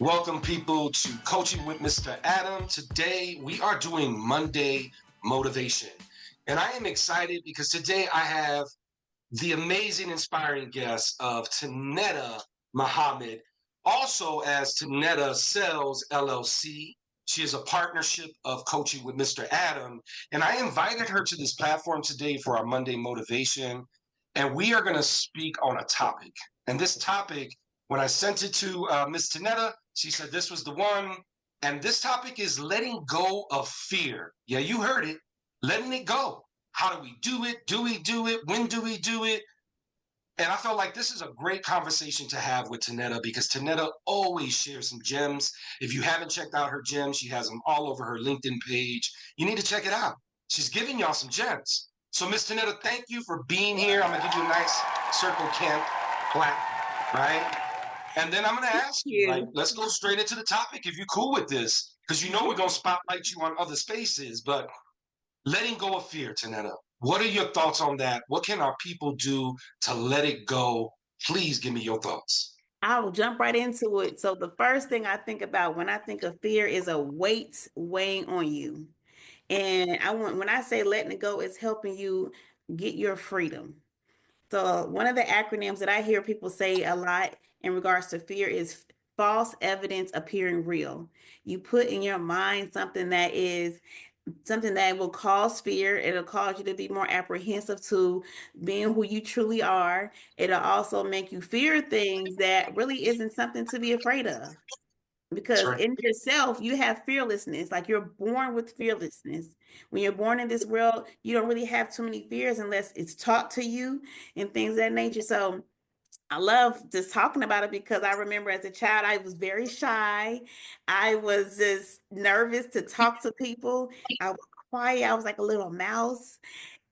Welcome, people, to Coaching with Mr. Adam. Today, we are doing Monday Motivation. And I am excited because today I have the amazing, inspiring guest of Tynnetta Muhammad, also as Tynnetta Sells LLC. She is a partnership of Coaching with Mr. Adam. And I invited her to this platform today for our Monday Motivation. And we are going to speak on a topic. And this topic, when I sent it to Miss Tynnetta, she said this was the one. And this topic is letting go of fear. Yeah, you heard it. Letting it go. How do we do it? Do we do it? When do we do it? And I felt like this is a great conversation to have with Tynnetta because Tynnetta always shares some gems. If you haven't checked out her gems, she has them all over her LinkedIn page. You need to check it out. She's giving y'all some gems. So, Miss Tynnetta, thank you for being here. I'm going to give you a nice circle camp clap, right? And then I'm going to ask you, like, let's go straight into the topic if you're cool with this, because you know we're going to spotlight you on other spaces, but letting go of fear, Tynnetta. What are your thoughts on that? What can our people do to let it go? Please give me your thoughts. I will jump right into it. So the first thing I think about when I think of fear is a weight weighing on you. And when I say letting it go, it's helping you get your freedom. So one of the acronyms that I hear people say a lot in regards to fear is false evidence appearing real. You put in your mind something that will cause fear. It'll cause you to be more apprehensive to being who you truly are. It'll also make you fear things that really isn't something to be afraid of. That's Because right. in yourself, you have fearlessness. Like you're born with fearlessness. When you're born in this world, you don't really have too many fears unless it's taught to you and things of that nature. So I love just talking about it because I remember as a child, I was very shy. I was just nervous to talk to people. I was quiet. I was like a little mouse.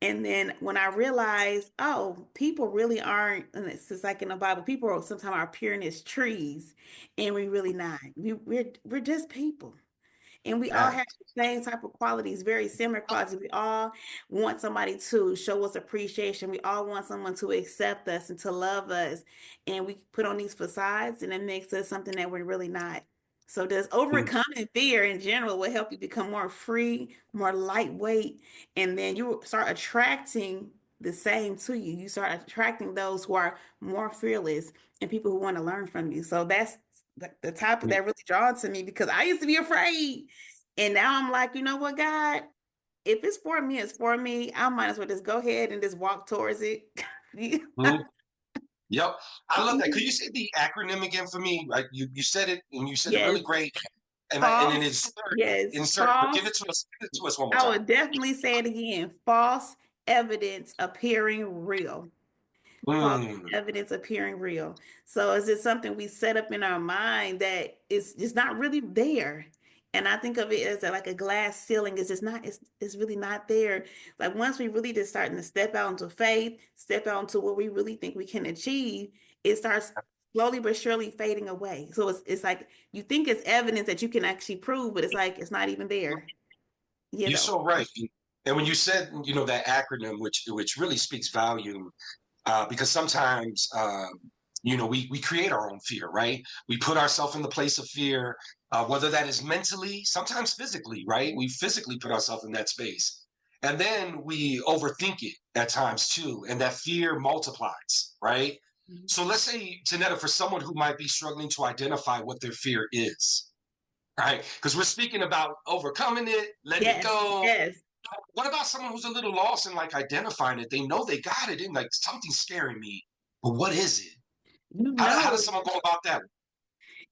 And then when I realized, oh, people really aren't, and it's just like in the Bible, people are sometimes are appearing as trees, and we really not. We're just people. And we all Yeah. have the same type of qualities, very similar qualities. We all want somebody to show us appreciation. We all want someone to accept us and to love us. And we put on these facades and it makes us something that we're really not. So does overcoming fear in general will help you become more free, more lightweight, and then you start attracting the same to you. You start attracting those who are more fearless and people who want to learn from you. So that's the topic that really drawn to me because I used to be afraid. And now I'm like, you know what, God, if it's for me, it's for me. I might as well just go ahead and just walk towards it. Mhm. Yep. I love that. Could you say the acronym again for me? Like you said it and you said it Yes, really great. And then false. Yes, insert, but false. give it to us one more I time. would definitely say it again. False evidence appearing real. False Mm. evidence appearing real. So is it something we set up in our mind that is just not really there? And I think of it as like a glass ceiling. It's just not, it's really not there. Like once we really just starting to step out into faith, step out into what we really think we can achieve, it starts slowly but surely fading away. So it's like you think it's evidence that you can actually prove, but it's like it's not even there, you You're know. so right. And when you said, that acronym, which really speaks volume, because sometimes we create our own fear, right? We put ourselves in the place of fear, whether that is mentally, sometimes physically, right? We physically put ourselves in that space, and then we overthink it at times too, and that fear multiplies, right? So let's say, Tynnetta, for someone who might be struggling to identify what their fear is, right? Because we're speaking about overcoming it, letting it Yes, go. yes. What about someone who's a little lost and like identifying it? They know they got it and like something's scaring me, but what is it? You How does know someone go about that?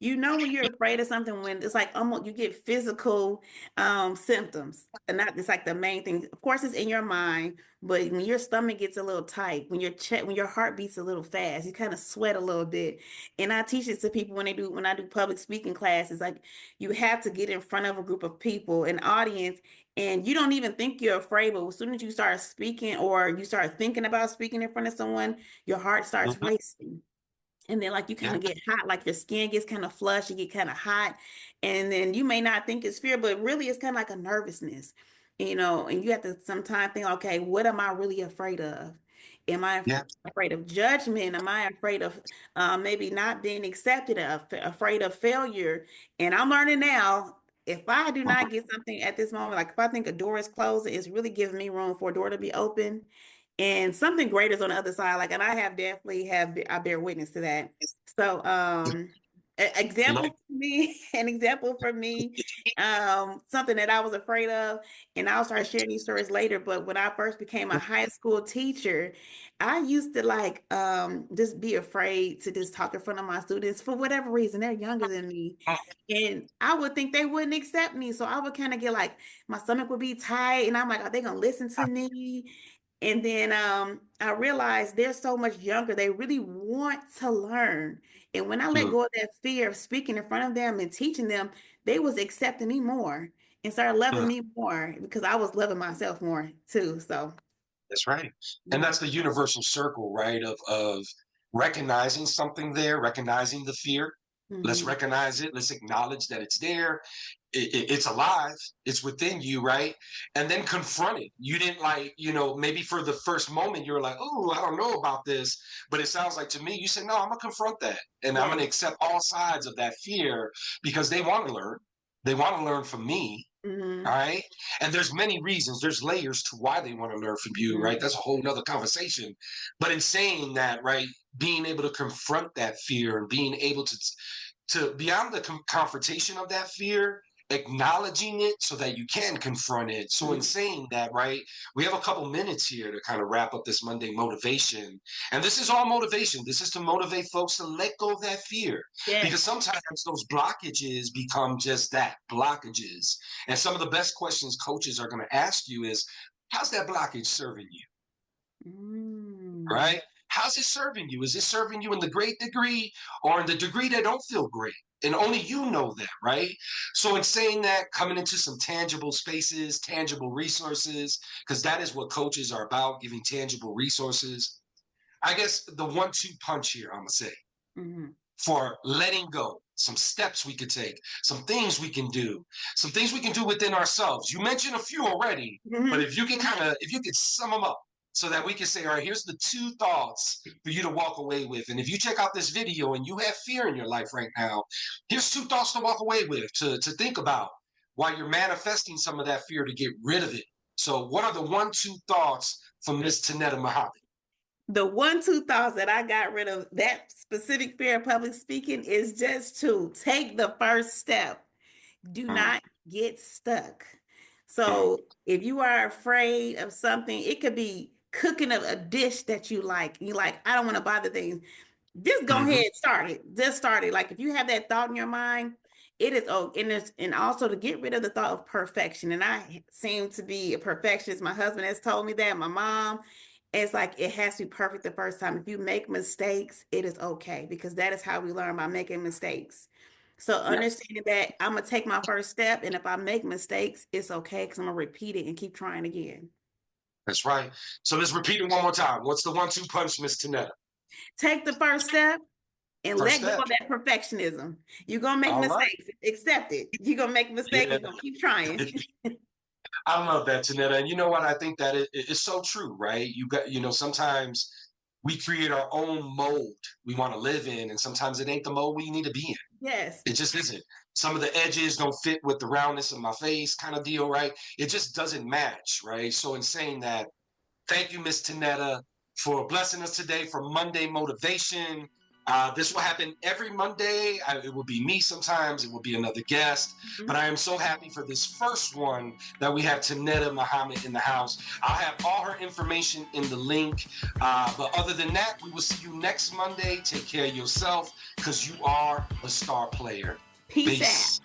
You know when you're afraid of something when it's like almost you get physical symptoms. And that it's like the main thing. Of course it's in your mind, but when your stomach gets a little tight, when your heart beats a little fast, you kind of sweat a little bit. And I teach it to people when I do public speaking classes, like you have to get in front of a group of people, an audience, and you don't even think you're afraid, but as soon as you start speaking or you start thinking about speaking in front of someone, your heart starts Mhm. racing. And then like you kind Yeah. of get hot, like your skin gets kind of flushed, you get kind of hot. And then you may not think it's fear, but really it's kind of like a nervousness, and you have to sometimes think, okay, what am I really afraid of? Am I Yeah. afraid of judgment? Am I afraid of maybe not being accepted, afraid of failure? And I'm learning now, if I do not get something at this moment, like if I think a door is closed, it's really giving me room for a door to be open and something greater is on the other side. Like, and I have definitely I bear witness to that. So, example Like, for me, an example for me, something that I was afraid of, and I'll start sharing these stories later. But when I first became a high school teacher, I used to like just be afraid to just talk in front of my students for whatever reason. They're younger than me. And I would think they wouldn't accept me. So I would kind of get like my stomach would be tight and I'm like, are they gonna listen to me? And then I realized they're so much younger. They really want to learn. And when I let mm, go of that fear of speaking in front of them and teaching them, they was accepting me more and started loving mm. me more because I was loving myself more too. So That's right. And yeah. that's the universal circle, right? Of recognizing something there, recognizing the fear. Let's Hmm. recognize it. Let's acknowledge that it's there. It's alive. It's within you, right? And then confront it. You didn't like, maybe for the first moment you're like, oh, I don't know about this. But it sounds like to me, you said, no, I'm gonna confront that. And I'm Yeah. gonna accept all sides of that fear because they want to learn. They want to learn from me. All Hmm. right. And there's many reasons, there's layers to why they want to learn from you, right? Hmm. That's a whole nother conversation. But in saying that, right, being able to confront that fear and being able to beyond the confrontation of that fear, acknowledging it so that you can confront it. So in Hmm. saying that, right, we have a couple minutes here to kind of wrap up this Monday motivation. And this is all motivation. This is to motivate folks to let go of that fear. Because Yes. sometimes those blockages become just that, blockages. And some of the best questions coaches are going to ask you is, how's that blockage serving you? Mm. Right? How's it serving you? Is it serving you in the great degree or in the degree that don't feel great? And only you know that, right? So in saying that, coming into some tangible spaces, tangible resources, because that is what coaches are about, giving tangible resources. I guess the 1-2 punch here, I'm gonna say, Hmm. for letting go, some steps we could take, some things we can do, some things we can do within ourselves. You mentioned a few already, but Hmm. if you could sum them up so that we can say, all right, here's the 2 thoughts for you to walk away with. And if you check out this video and you have fear in your life right now, here's 2 thoughts to walk away with, to think about while you're manifesting some of that fear to get rid of it. So what are the 1-2 thoughts from Miss Tynnetta Muhammad? The 1-2 thoughts that I got rid of that specific fear of public speaking is just to take the first step. Do Mm, not get stuck. mm, So if you are afraid of something, it could be cooking a dish that you like. You like, I don't want to bother things. Just go mhm. ahead, start it. Just start it. Like if you have that thought in your mind, it is oh, and also to get rid of the thought of perfection. And I seem to be a perfectionist. My husband has told me that. My mom, it's like it has to be perfect the first time. If you make mistakes, it is okay because that is how we learn by making mistakes. So Yes, understanding that I'm gonna take my first step, and if I make mistakes, it's okay because I'm gonna repeat it and keep trying again. that's right. So let's repeat it one more time. What's the 1-2 punch, Miss Tanetta? Take the first step and First let go step. of that perfectionism. You're gonna make All right. mistakes. Accept it. You're gonna make mistakes. Yeah. You're gonna keep trying. I love that, Tanetta. And you know what? I think that it's so true, right? Sometimes we create our own mold we want to live in, and sometimes it ain't the mold we need to be in. Yes. It just isn't. Some of the edges don't fit with the roundness of my face, kind of deal, right? It just doesn't match, right? So in saying that, thank you, Miss Tynnetta, for blessing us today for Monday Motivation. This will happen every Monday. It will be me sometimes. It will be another guest. But Mhm. I am so happy for this first one that we have Tynnetta Muhammad in the house. I'll have all her information in the link. But other than that, we will see you next Monday. Take care of yourself because you are a star player. Peace out. Peace.